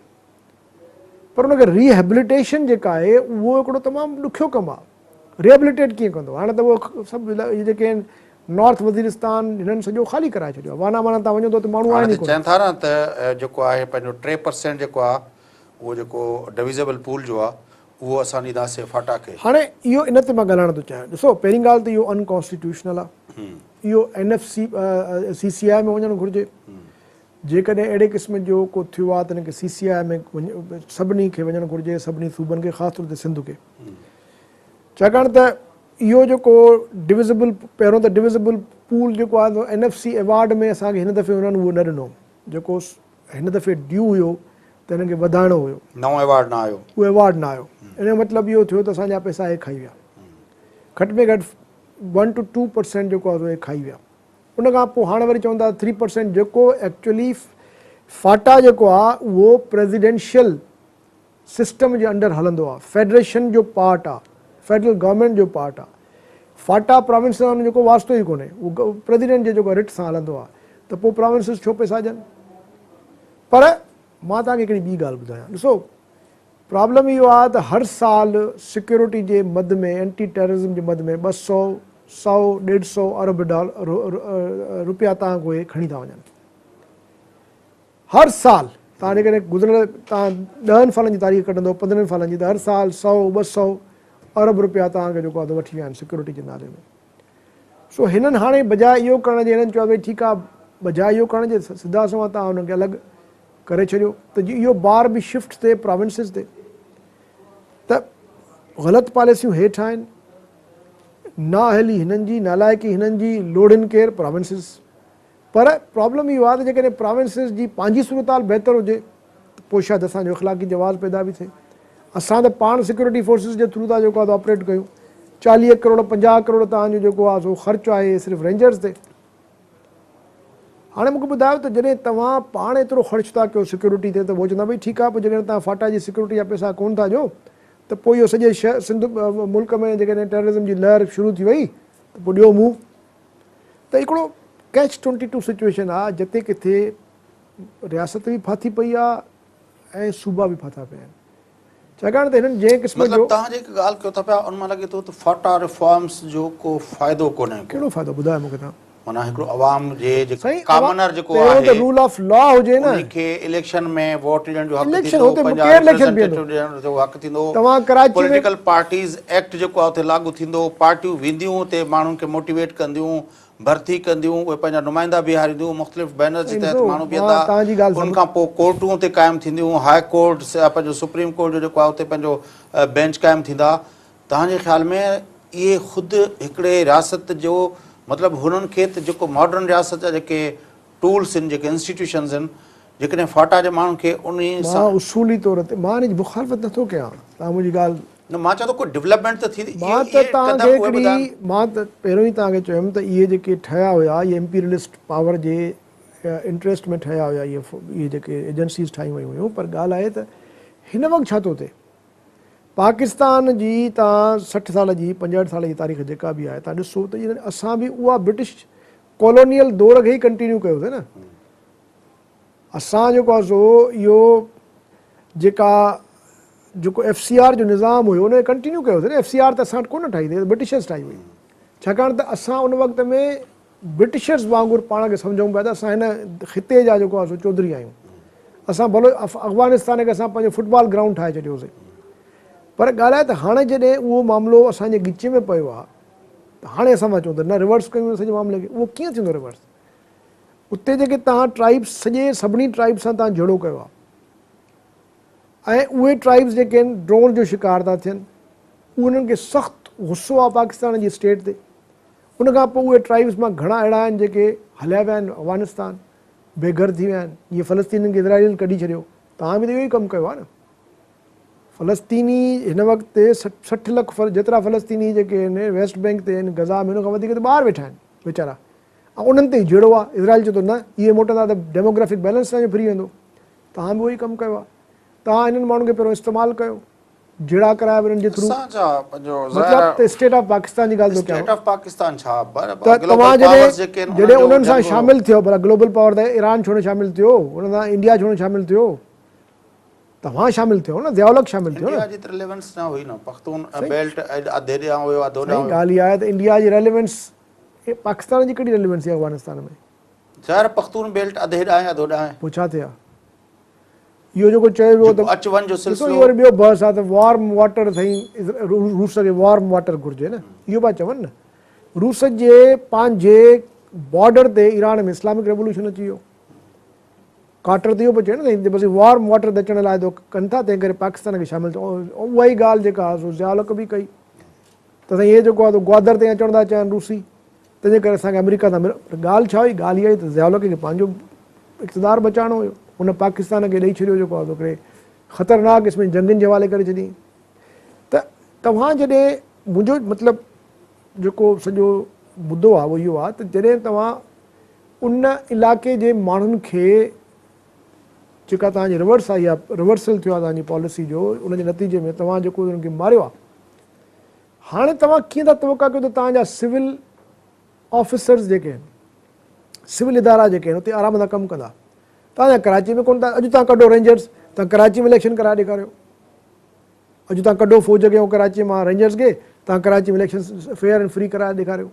पर उनखे रिहेबिलिटेशन जेका आहे उहो हिकिड़ो तमामु ॾुखियो कमु आहे। रिहेबिलिटेट कीअं कंदो? हाणे त उहो सभु इहे जेके आहिनि नॉर्थ वज़ीरिस्तान हिननि सॼो ख़ाली कराए छॾियो आहे। वाना माना तव्हां वञो त माण्हू आहिनि। चवनि था न त जेको आहे पंहिंजो 3% जेको आहे उहो जेको डिविज़ेबल पूल जो आहे उहो असां ॾींदासीं फाटा खे। हाणे इहो इन ते मां ॻाल्हाइण थो चाहियां। ॾिसो, पहिरीं ॻाल्हि त इहो अनकॉन्स्टिट्यूशनल आहे। इहो CCI में वञणु घुरिजे। जेकॾहिं अहिड़े क़िस्म जो को थियो आहे त हिनखे CCI में सभिनी खे वञणु घुरिजे, सभिनी सूबनि खे, ख़ासि तौर ते सिंध खे। छाकाणि त इहो जेको डिविज़ेबल, पहिरियों त डिविज़ेबल पूल जेको आहे NFC अवॉर्ड में असांखे हिन दफ़े हुननि उहो न ॾिनो। जेको हिन दफ़े ड्यू हुयो त हिनखे वधाइणो हुयो, नओं अवॉर्ड न आयो, उहो अवॉर्ड न आयो। इन जो मतिलबु इहो थियो त असांजा पैसा हे खाई विया। घटि में घटि 1 to 2% जेको आहे उहे खाई विया। उन खां पोइ हाणे वरी चवंदा 3% जेको एक्चुअली फाटा जेको आहे उहो प्रेसिडेंशियल सिस्टम जे अंडर हलंदो आहे, फेडरेशन जो पार्ट आहे, फेडरल गवर्नमेंट जो पार्ट आहे। फाटा प्रोविंस सां जेको वास्तो ई कोन्हे, उहो प्रेसिडेंट जे जेको रिट सां हलंदो आहे। त पोइ प्रोविंसिस छो पैसा ॾियनि? पर मां तव्हांखे हिकिड़ी ॿी ॻाल्हि ॿुधायां। ॾिसो, प्रॉब्लम इहो आहे त हर साल सिक्योरिटी जे मद में, एंटी टेररिज़म जे मद में 200-100-150 अरब रुपया तव्हां उहे खणी था वञनि हर साल। तव्हां जेकॾहिं गुज़िरियल तव्हां 10 सालनि जी तारीख़ कढंदो 15 सालनि जी त हर साल 100-200 अरब रुपया तव्हांखे जेको आहे वठी विया आहिनि सिक्योरिटी जे नाले में। सो हिननि हाणे बजाए इहो करण जे हिननि चयो भई ठीकु आहे, बजाए इहो करण जे सिधा सवां तव्हां हुनखे अलॻि करे छॾियो त इहो बार बि शिफ्ट थिए प्रोविंसिस ते। त ग़लति पॉलिसियूं हेठि आहिनि, नाअहली हिननि जी, नालाइकी हिननि जी, लोड़नि केरु प्रोविंसिस। पर प्रॉब्लम इहो आहे त जेकॾहिं प्रोविंसिस जी पंहिंजी सूरत हाल बहितर हुजे त पोइ शायदि असांजो इख़लाक़ी जवाज़ पैदा बि थिए। असां त पाण सिक्योरिटी फोर्सिस जे थ्रू था जेको आहे ऑपरेट कयूं। 40 करोड़ 50 करोड़ तव्हांजो जेको आहे सो ख़र्चु आहे सिर्फ़ु रेंजर्स ते। हाणे मूंखे ॿुधायो त जॾहिं तव्हां पाण एतिरो ख़र्चु था कयो सिक्योरिटी ते त उहो चवंदा भई ठीकु आहे, पोइ जॾहिं तव्हां फाटा जी सिक्योरिटी जा पैसा कोन था ॾियो त पोइ इहो सॼे सिंध मुल्क में जेकॾहिं टेररिज़म जी लहर शुरू थी वई त पोइ ॾियो मुंहुं। त हिकिड़ो कैच-22 सिचुएशन आहे जिते किथे रियासत बि फाथी पई आहे ऐं सूबा बि फाथा पिया आहिनि। छाकाणि त हिननि जंहिं क़िस्म जो तव्हां जेकी ॻाल्हि कयो था पिया उन मां लॻे थो त फाटा रिफॉर्म्स जो को फ़ाइदो कोन्हे। कहिड़ो फ़ाइदो ॿुधायो मूंखे तव्हां? माना हिकिड़ो अवाम जे साईं कामनर जेको पहिरियों त आहे रूल ऑफ लॉ हुजे न, उनखे इलेक्शन में वोट ॾियण जो हक़ इलेक्शन थींदो, हुते पंहिंजा केरु इलेक्शन रिप्रेज़ेंटेटिव ॾियण जो हक़ थींदो, तव्हां कराची में पॉलिटिकल पार्टीज़ एक्ट जेको आहे उते लागू थींदो, पार्टियूं वेंदियूं उते माण्हुनि खे मोटिवेट कंदियूं, भर्ती कंदियूं, उहे पंहिंजा नुमाइंदा बीहारींदियूं, मुख़्तलिफ़ बैनर जे तहत माण्हू बीहंदा, उनखां पोइ कोर्टूं उते क़ाइमु थींदियूं, हाई कोर्ट पंहिंजो सुप्रीम कोर्ट जो जेको आहे उते पंहिंजो बेंच क़ाइमु थींदा। तव्हांजे ख़्याल में इहे ख़ुदि हिकिड़े रियासत जो मतिलबु हुननि खे त जेको मॉडर्न रियासत जा जेके टूल्स आहिनि, जेके इंस्टीट्यूशन्स आहिनि, जेकॾहिं फाटा जे माण्हुनि खे उन सां उसूली तौर ते मां हिनजी मुखालफ़त नथो कयां, तव्हां मुंहिंजी ॻाल्हि न, मां चवां थो कोई डेवलपमेंट त थींदी। मां त तव्हांखे हिकिड़ी मां त पहिरियों ई तव्हांखे चयुमि त इहे जेके ठहिया हुया इहे इम्पीरियलिस्ट पावर जे इंट्रस्ट में ठहिया हुया, इहे जेके एजेंसीज़ ठाहियूं वयूं हुयूं। पर ॻाल्हि आहे त हिन वक़्तु छा थो थिए, पाकिस्तान जी तव्हां 60 साल जी 65 साल जी तारीख़ जेका बि आहे तव्हां ॾिसो त असां बि उहा ब्रिटिश कॉलोनियल दौर खे ई कंटिन्यू कयोसीं न। असां जेको आहे सो इहो जेको FCR जो निज़ाम हुयो उनखे कंटिन्यू कयोसीं न। FCR त असां वटि कोन ठाही हुई, ब्रिटिशर्स ठाही हुई। छाकाणि त असां उन वक़्त में ब्रिटिशर्स वांगुरु पाण खे सम्झूं पिया त असां हिन ख़िते जा जेको आहे सो चौधरी आहियूं। असां भले अफ़गानिस्तान खे असां पंहिंजो फुटबॉल ग्राउंड ठाहे छॾियोसीं। पर ॻाल्हि आहे त हाणे जॾहिं उहो मामिलो असांजे गिचे में पियो आहे त हाणे असां चऊं त न रिवर्स कयूं सॼे मामले खे। उहो कीअं थींदो रिवर्स? उते जेके तव्हां ट्राइब्स सभिनी ट्राइब्स सां तव्हां जहिड़ो कयो आहे ऐं उहे ट्राइब्स जेके आहिनि ड्रोन जो शिकार था थियनि, उन्हनि खे सख़्तु गुस्सो आहे पाकिस्तान जी स्टेट ते। उनखां पोइ उहे ट्राइब्स मां घणा अहिड़ा आहिनि जेके हलिया विया आहिनि अफ़गानिस्तान, बेघर थी विया आहिनि। इहे फ़लस्तीनी खे इज़राइल कढी छॾियो। तव्हां बि त इहो ई कमु कयो आहे न। फ़लस्तीनी हिन वक़्तु 60 लख जेतिरा फ़लस्तीनी जेके आहिनि वेस्ट बैंक ते आहिनि, गज़ा में, हुन खां वधीक त ॿाहिरि वेठा आहिनि वीचारा, ऐं उन्हनि ते जहिड़ो आहे। इज़राइल चए थो न इहे मोटंदा त डेमोग्राफिक बैलेंस असांजो फ्री वेंदो। तव्हां बि उहो ई कमु कयो आहे। तव्हां हिननि माण्हुनि खे पहिरियों इस्तेमालु कयो, जहिड़ा कराया हुननि जे थ्रू। मतिलबु स्टेट ऑफ पाकिस्तान जी ॻाल्हि थो कयां। त तव्हां जॾहिं उन्हनि सां शामिलु थियो, भला ग्लोबल पावर त ईरान छो न शामिलु थियो, उन सां इंडिया छो न शामिलु थियो, तव्हां शामिलु थियो न, ज़ियाउल शामिलु थियो न। ॻाल्हि इहा आहे त इंडिया जी रेलेवेंस पाकिस्तान जी कहिड़ी रेलेवेंस आहे अफ़गानिस्तान में? पोइ छा थियो? इहो जेको चयो वियो त इहो ॿियो बहस आहे त वार्म वाटर साईं रूस खे वार्म वाटर घुरिजे न। इहो पिया चवनि न, रूस जे पंहिंजे बॉर्डर ते ईरान में इस्लामिक रेवोल्यूशन अची वियो। कार्टर त इहो पियो चए न साईं बसि वार्म वाटर ते अचण लाइ तो कनि था, तंहिं करे पाकिस्तान खे शामिलु थियो। उहा ई ॻाल्हि जेका आहे सो ज़ियाउल बि कई त साईं इहे जेको आहे ग्वादर ते अचण था चाहिनि रूसी, तंहिंजे करे असांखे अमेरिका सां ॻाल्हि छा हुई? ॻाल्हि इहा ई त ज़ियाउल खे पंहिंजो इक़्तिदार बचाइणो हुयो। हुन पाकिस्तान खे ॾेई छॾियो जेको आहे हिकिड़े ख़तरनाक क़िस्म जी जंगनि जे हवाले करे छॾियईं। त तव्हां जॾहिं मुंहिंजो मतिलबु जेको सॼो मुदो आहे उहो इहो आहे त जॾहिं तव्हां उन इलाइक़े जे माण्हुनि खे जेका तव्हांजी रिवर्स आई आहे, रिवर्सल थियो आहे तव्हांजी पॉलिसी जो, उनजे नतीजे में तव्हां जेको उन्हनि खे मारियो आहे, हाणे तव्हां कीअं था तवका कयो त तव्हांजा सिविल ऑफिसर्स जेके आहिनि, सिविल इदारा जेके आहिनि उते आराम सां कमु कंदा। तव्हांजा कराची में कोन था। अॼु तव्हां कढो रेंजर्स, तव्हां कराची में इलेक्शन कराए ॾेखारियो। अॼु तव्हां कढो फ़ौज खे ऐं कराची मां रेंजर्स खे, तव्हां कराची में इलेक्शन फेयर एंड फ्री कराए ॾेखारियो।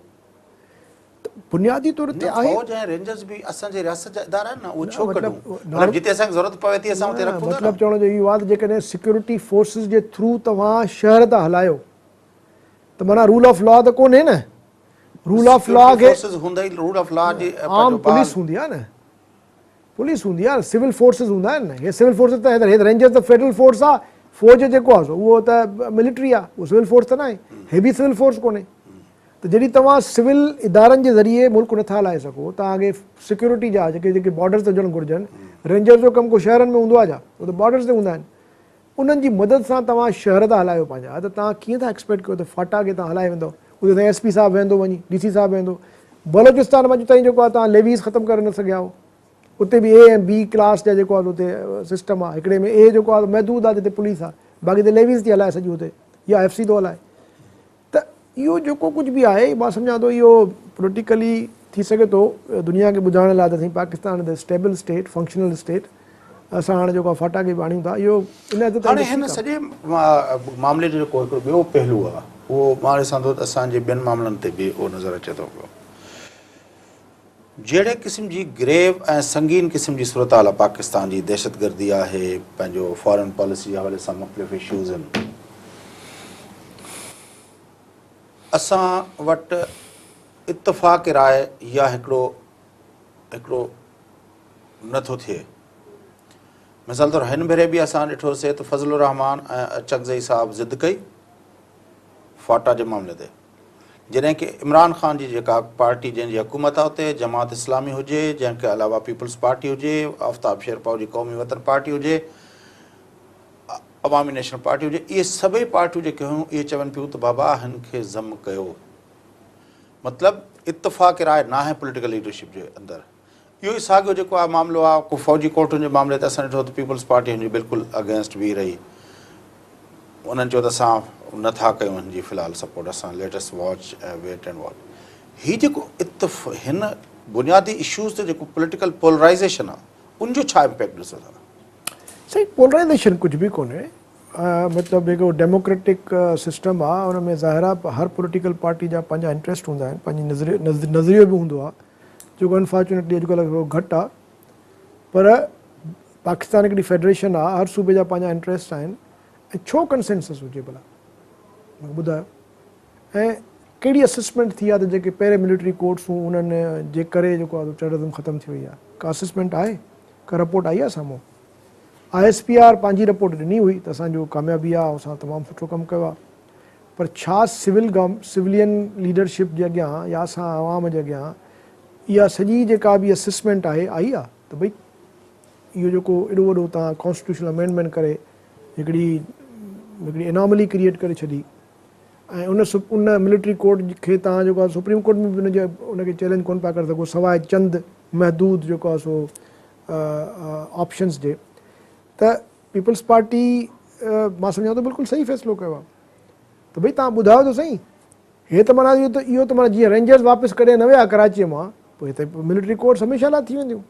त बुनियादी तौर ते आहे फौज ऐं रेंजर्स बि असांजे रियासत जा इदारा आहिनि न, उहो छो कढूं? मतिलबु मतिलबु जिते असांखे ज़रूरत पवे थी असां उते रखूं था मतिलबु न। चवण जो इहो आहे त जेकॾहिं सिक्योरिटी फोर्सिस जे थ्रू तव्हां शहर था हलायो त माना रूल ऑफ लॉ त कोन्हे न। रूल ऑफ लॉ खे हूंदा ई रूल ऑफ लॉ जी आम पुलिस हूंदी आहे न, पुलिस हूंदी आहे, सिविल फोर्सिस हूंदा आहिनि न। हे सिविल फोर्सिस त हे रेंजर्स त फेडरल फोर्स आहे, फौज जेको आहे उहो त मिलिट्री आहे, उहो सिविल फोर्स त न आहे, हे बि सिविल फोर्स कोन्हे। त जॾहिं तव्हां सिविल इदारनि जे ज़रिए मुल्क नथा हलाए सघो, तव्हांखे सिक्योरिटी जा जेके बॉर्डर्स ते हुजणु घुरिजनि, रेंजर्स जो कमु को शहरनि में हूंदो आहे छा? उहो त बॉर्डर्स ते हूंदा आहिनि। उन्हनि जी मदद सां तव्हां शहर था हलायो पंहिंजा, त तव्हां कीअं था एक्सपेक्ट कयो त फाटा खे तव्हां हलाए वेंदो? उते ताईं SP साहिबु वेंदो, वञी DC साहिबु वेंदो। बलोचिस्तान में ताईं जेको आहे तव्हां लेवीज़ ख़तमु करे न सघिया हो। उते बि A ऐं B क्लास जा जेको आहे उते सिस्टम आहे, हिकिड़े में A जेको आहे महदूद आहे जिते पुलिस आहे, बाक़ी त लेवीज़ थी हलाए सॼी उते, या FC थो हलाए। त इहो जेको कुझु बि आहे मां सम्झां थो इहो पोलिटिकली थी सघे थो दुनिया खे ॿुधाइण लाइ त साईं Pakistan is stable state, functional state. असां हाणे जेको आहे फाटा खे बि आणियूं था, इहो इन हद हाणे हिन सॼे मामले जो जेको हिकिड़ो ॿियो पहलू आहे उहो मां ॾिसां थो त असांजे ॿियनि मामलनि ते बि उहो नज़र अचे थो पियो। जहिड़े क़िस्म जी ग्रेव ऐं संगीन क़िस्म जी सूरत हाल आहे पाकिस्तान जी, दहशतगर्दी आहे, पंहिंजो फॉरेन पॉलिसी जे हवाले सां मुख़्तलिफ़ इशूज़ आहिनि, असां वटि इतफ़ाक़ राय या हिकिड़ो नथो थिए। मिसाल तौरु हिन भेरे बि असां ॾिठोसीं त फज़लुर रहमान ऐं अचकज़ई साहिबु ज़िद कई फाटा जे मामले ते, जॾहिं की इमरान ख़ान जी जेका पार्टी जंहिंजी हुकूमत आहे उते जमात इस्लामी हुजे, जंहिंखे अलावा पीपल्स पार्टी हुजे, आफ्ताब शेरपाव जी क़ौमी वतन पार्टी हुजे, अवामी नेशनल पार्टी हुजे, इहे सभई पार्टियूं जेके हुयूं इहे चवनि पियूं त बाबा हिन खे ज़म कयो। मतिलबु इतफ़ाक़ राय न आहे पॉलिटिकल लीडरशिप जे अंदरि। इहो ई साॻियो जेको आहे मामिलो आहे को फ़ौजी कोर्टुनि जे मामले ते असां ॾिठो त पीपल्स पार्टी हिनजी बिल्कुलु अगेंस्ट बीह रही। उन्हनि चयो त असां नथा कयूं हिनजी फ़िलहालु सपोर्ट, असां लेटेस्ट वॉच ऐं वेट एंड वॉच। हीउ जेको हिन बुनियादी इशूज़ ते जेको पॉलिटिकल पोलराइज़ेशन आहे उनजो छा इम्पैक्ट ॾिसो था? सही, पोलराइज़ेशन कुझु बि कोन्हे। मतिलबु जेको डेमोक्रेटिक सिस्टम आहे उन में ज़ाहिर आहे हर पॉलिटिकल पार्टी जा पंहिंजा इंट्रस्ट हूंदा आहिनि, पंहिंजी नज़रियो बि हूंदो आहे जेको अनफॉर्चुनेटली अॼुकल्ह थोरो घटि आहे। पर पाकिस्तान हिकिड़ी फेडरेशन आहे, हर सूबे जा पंहिंजा इंट्रस्ट आहिनि, ऐं छो कंसेंसस हुजे भला ॿुधायो? ऐं कहिड़ी असेसमेंट थी आहे त जेके पहिरें मिलिट्री कोर्ट्सूं उन्हनि जे करे जेको आहे टेररिज़म ख़तमु थी वई आहे? का असेसमेंट आहे? का रिपोर्ट आई आहे साम्हूं? ISPR पंहिंजी रिपोर्ट ॾिनी हुई त असांजो कामयाबी आहे, असां तमामु सुठो कमु कयो आहे। पर छा सिविलियन लीडरशिप जे अॻियां या असां आवाम जे अॻियां इहा सॼी जेका बि असेसमेंट आहे आई आहे त भई इहो जेको एॾो वॾो तव्हां कॉन्स्टिट्यूशनल अमेंडमेंट करे हिकिड़ी एनॉमली क्रिएट करे छॾी, ऐं उन मिलिट्री कोर्ट खे तव्हां जेको आहे सुप्रीम कोर्ट में बि उनखे चैलेंज कोन पिया करे सघो सवाइ चंद महदूद जेको आहे सो ऑप्शन्स जे। त पीपल्स पार्टी मां सम्झां थो बिल्कुलु सही फ़ैसिलो कयो आहे त भई तव्हां ॿुधायो त सही। हे त माना इहो त माना जीअं रेंजर्स वापसि करे न विया कराचीअ मां, पोइ हिते मिलिट्री कोर्ट्स हमेशह लाइ थी वेंदियूं।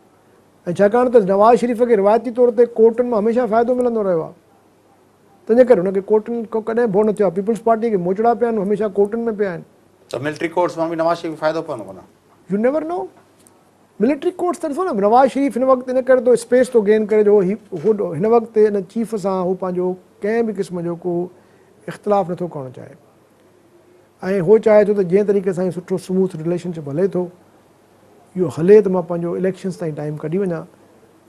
ऐं छाकाणि त नवाज़ शरीफ़ खे रिवायती तौर ते कोर्टुनि मां हमेशह फ़ाइदो मिलंदो रहियो आहे, तंहिंजे करे हुनखे कोर्टुनि खां कॾहिं भउ न थियो आहे। पीपल्स पार्टी खे मोचड़ा पिया आहिनि, हमेशह कोर्टुनि में पिया आहिनि। त मिलिट्री कोर्ट्स मां बि नवाज़ शरीफ़ फ़ाइदो पवंदो कोन? U never know. Military courts त ॾिसो न, नवाज़ शरीफ़ हिन वक़्तु इन करे थो स्पेस थो गेन करे जो हिन वक़्तु हिन चीफ सां हू पंहिंजो कंहिं बि क़िस्म जो को इख़्तिलाफ़ नथो करणु चाहे, ऐं उहो चाहे थो त जंहिं तरीक़े सां सुठो स्मूथ रिलेशनशिप हले थो, इहो हले त मां पंहिंजो इलेक्शन्स ताईं टाइम कढी वञा।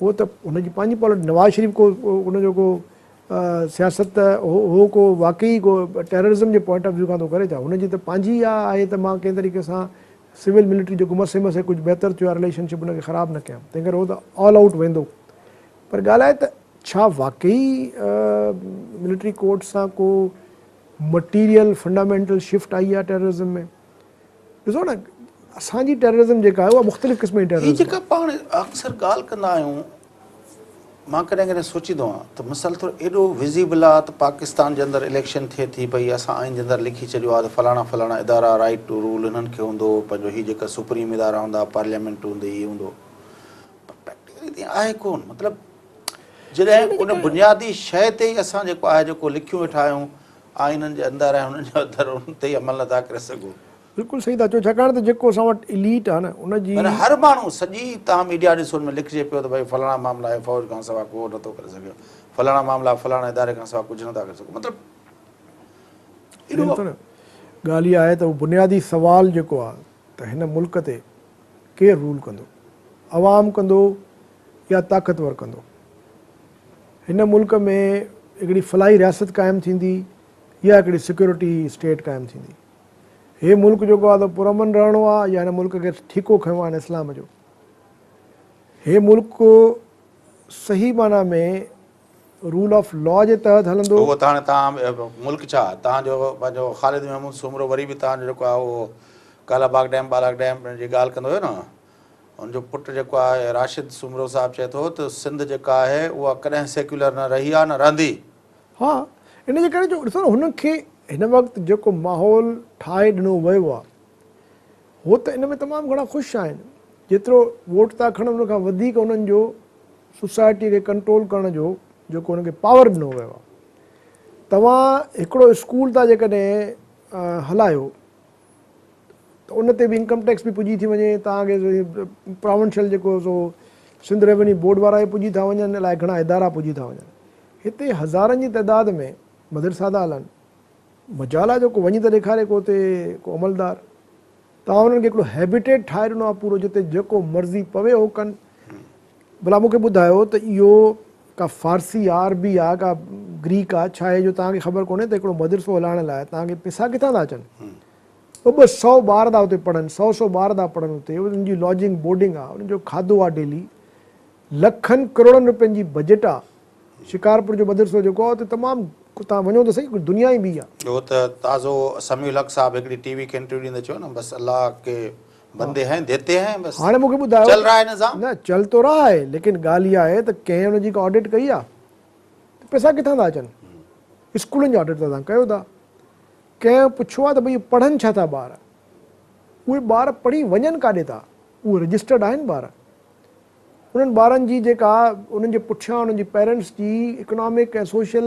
उहो त हुनजी पंहिंजी पॉलिटी, नवाज़ शरीफ़ को उनजो को सियासत हो को वाक़ई को terrorism J point of view खां थो करे छा? हुनजी त पंहिंजी आहे त मां कंहिं तरीक़े सां सिविल मिलिट्री जेको मसे मसे कुझु बहितर थियो आहे रिलेशनशिप उनखे ख़राबु न कयां, तंहिं करे उहो त ऑल आउट वेंदो। पर ॻाल्हि आहे त छा वाक़ई मिलिट्री कोर्ट सां को मटीरियल फंडामेंटल शिफ्ट आई आहे टेररिज़म में? ॾिसो न, असांजी टेररिज़म जेका आहे उहा मुख़्तलिफ़ क़िस्म जी टेररिज़म जेका पाण अक्सर ॻाल्हि कंदा आहियूं, मां कॾहिं कॾहिं सोचींदो आहियां त मिसाल तौरु एॾो विज़िबल आहे त पाकिस्तान जे अंदरि इलेक्शन थिए थी पई, असां आइन जे अंदरि लिखी छॾियो आहे त फलाणा फलाणा इदारा राइट टू रूल हिननि खे हूंदो, पंहिंजो हीअ जेका सुप्रीम इदारा हूंदा, पार्लियामेंट हूंदी, हीअ हूंदो, पर प्रैक्टिकली आहे कोन। मतिलबु जॾहिं उन बुनियादी शइ ते ई असां जेको आहे जेको लिखियूं वेठा आहियूं आइननि जे अंदरि ऐं हुननि जे अंदरि उन ते ई अमल नथा करे सघूं। बिल्कुलु सही था चओ, छाकाणि त जेको असां वटि इलीट आहे न उनजी माना हर माण्हू सॼी तव्हां मीडिया ॾिसो में लिखिजे पियो त भई फलाणा मामला आहे फ़ौज खां सवाइ को नथो करे सघे, फलाणा मामला फलाणे इदारे खां सवाइ कुझु नथा करे सघो, मतिलबु ॾिसो न ॻाल्हि इहा आहे त उहो बुनियादी सुवालु जेको आहे त हिन मुल्क ते केरु रूल कंदो, अवाम कंदो या ताक़तवर कंदो। हिन मुल्क में हिकिड़ी फलाही रियासत क़ाइमु थींदी या हिकिड़ी सिक्योरिटी स्टेट क़ाइमु थींदी। हे मुल्क जेको आहे त पुरअमन रहणो आहे या हिन मुल्क खे ठीको खयों आहे इस्लाम जो। हे मुल्क सही माना में रूल ऑफ लॉ जे तहत हलंदो। उहो त हाणे तव्हां मुल्क छा तव्हांजो पंहिंजो ख़ालिद महमूद सुमरो वरी बि तव्हांजो जेको आहे उहो कालाबाग डैम बालाग डैम जी ॻाल्हि कंदो हुयो न, हुनजो पुटु जेको आहे राशिद सुमरो साहिबु चए थो त सिंध जेका आहे उहा कॾहिं सेक्युलर न रही आहे न रहंदी। हा, इन जे करे जो ॾिसो न हुनखे हिन वक़्तु जेको माहौल ठाहे ॾिनो वियो आहे उहो त इन में तमामु घणा ख़ुशि आहिनि। जेतिरो वोट था खणनि उन खां वधीक उन्हनि जो सोसाइटी खे कंट्रोल करण जो जेको हुनखे पावर ॾिनो वियो आहे। तव्हां हिकिड़ो स्कूल था जेकॾहिं हलायो त उन ते बि इनकम टैक्स बि पुॼी थी वञे, तव्हांखे प्रोविंशियल जेको सो सिंध रेवेन्यू बोर्ड वारा बि पुॼी था वञनि, अलाए घणा इदारा पुॼी था वञनि। हिते हज़ारनि जी तइदाद में मदरसा था हलनि। मजाल आहे जेको वञी त ॾेखारे को हुते को अमलदार, तव्हां हुननि खे हिकिड़ो हैबिटेट ठाहे ॾिनो आहे पूरो जिते जेको मर्ज़ी पवे उहो कनि। भला मूंखे ॿुधायो त इहो का फ़ारसी आहे, अरबी आहे, का ग्रीक आहे, छा आहे जो तव्हांखे ख़बर कोन्हे त हिकिड़ो मदरसो हलाइण लाइ तव्हांखे पैसा किथां था अचनि? 200 ॿार था हुते पढ़नि, 100 ॿार था पढ़नि हुते, उन्हनि जी लॉजिंग बोर्डिंग आहे, उन्हनि जो खाधो आहे डेली, लखनि करोड़नि रुपयनि जी बजट आहे। शिकारपुर जो मदरसो जेको आहे उते तमामु तव्हां वञो त सही दुनिया ई बि आहे। उहो त ताज़ो समीउल हक़ साहिबु हिकिड़ी टीवी खे इंटरव्यू ॾींदे चयो न, बसि अल्लाह के बंदे हैं देते हैं, बसि हाणे मूंखे ॿुधायो चल रहा है निज़ाम न चल तो रहा है, लेकिन ॻाल्हि इहा आहे त कंहिं हुनजी का ऑडिट कई आहे त पैसा किथां था अचनि? स्कूलनि जो ऑडिट त तव्हां कयो था। कंहिं पुछियो आहे त भई पढ़नि छा था ॿार? उहे ॿार पढ़ी वञनि काॾे था? उहे रजिस्टर्ड आहिनि ॿार? उन्हनि ॿारनि जी जेका उन्हनि जे पुठियां उन्हनि जी पेरेंट्स जी इकोनॉमिक ऐं सोशल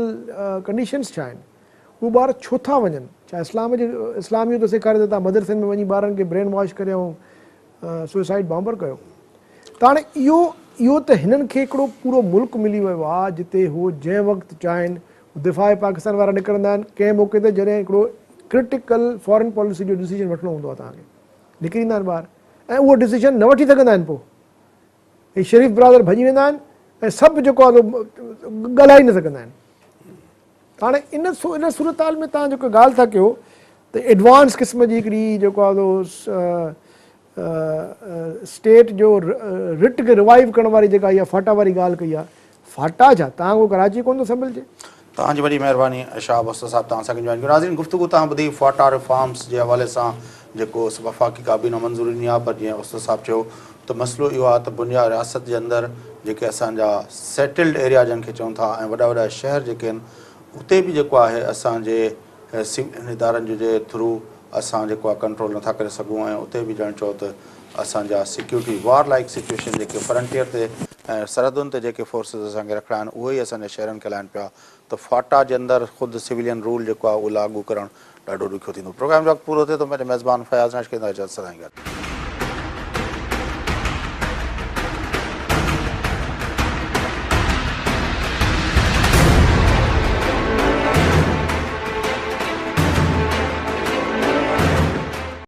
कंडीशन्स छा आहिनि? उहे ॿार छो था वञनि? छा इस्लाम इहो थो सेखारे त तव्हां मदरसनि में वञी ॿारनि खे ब्रेन वॉश करे ऐं सुसाइड बॉम्बर कयो? त हाणे इहो त हिननि खे हिकिड़ो पूरो मुल्क मिली वियो आहे जिते हू जंहिं वक़्तु चाहिनि दिफ़ा पाकिस्तान वारा निकिरंदा आहिनि। कंहिं मौक़े ते जॾहिं हिकिड़ो क्रिटिकल फॉरेन पॉलिसी जो डिसीजन वठिणो हूंदो आहे तव्हांखे, निकिरी ईंदा आहिनि ॿार ऐं उहो डिसीजन न वठी सघंदा आहिनि। पोइ हे शरीफ़ ब्रादर भॼी वेंदा आहिनि ऐं सभु जेको आहे ॻाल्हाए न सघंदा आहिनि। हाणे इन सूरत हाल में तव्हां जेको ॻाल्हि था कयो त एडवांस क़िस्म जी हिकिड़ी जेको आहे स्टेट जो रिट खे रिवाइव करण वारी जेका इहा फाटा वारी ॻाल्हि कई आहे, फाटा छा तव्हां उहो कराची कोन थो संभलिजे? तव्हांजी वॾी महिरबानी शाह बस्तर साहिबु, तव्हां असांखे जॉइन कयो। नाज़रीन, गुफ़्तगू तव्हां ॿुधी फाटा रिफॉर्म्स जे हवाले सां जेको वफ़ाक़ी काबीना मंज़ूरी ॾिनी आहे, पर जीअं उस्ताद साहिबु चयो त मसइलो इहो आहे त बुनिया रियासत जे अंदरि जेके असांजा सेटल्ड एरिया जिन खे चऊं था ऐं वॾा वॾा शहर जेके आहिनि उते बि जेको आहे असांजे सिविल इदारनि जे थ्रू असां जेको आहे कंट्रोल नथा करे सघूं ऐं उते बि ॼण चओ त असांजा सिक्योरिटी वॉर लाइक सिचुएशन जेके फ्रंटियर ते ऐं सरहदुनि ते जेके फोर्सिस असांखे रखिणा आहिनि उहे ई असांजे शहरनि खे हलाइनि पिया, त फाटा जे अंदरि ख़ुदि सिविलियन रूल जेको आहे उहो लागू करणु ॾाढो ॾुखियो थींदो। प्रोग्राम जो वक़्तु पूरो थिए थो। मुंहिंजे मेज़बान फयाज़ नाश कंदा इजाज़त सदाईं गॾु।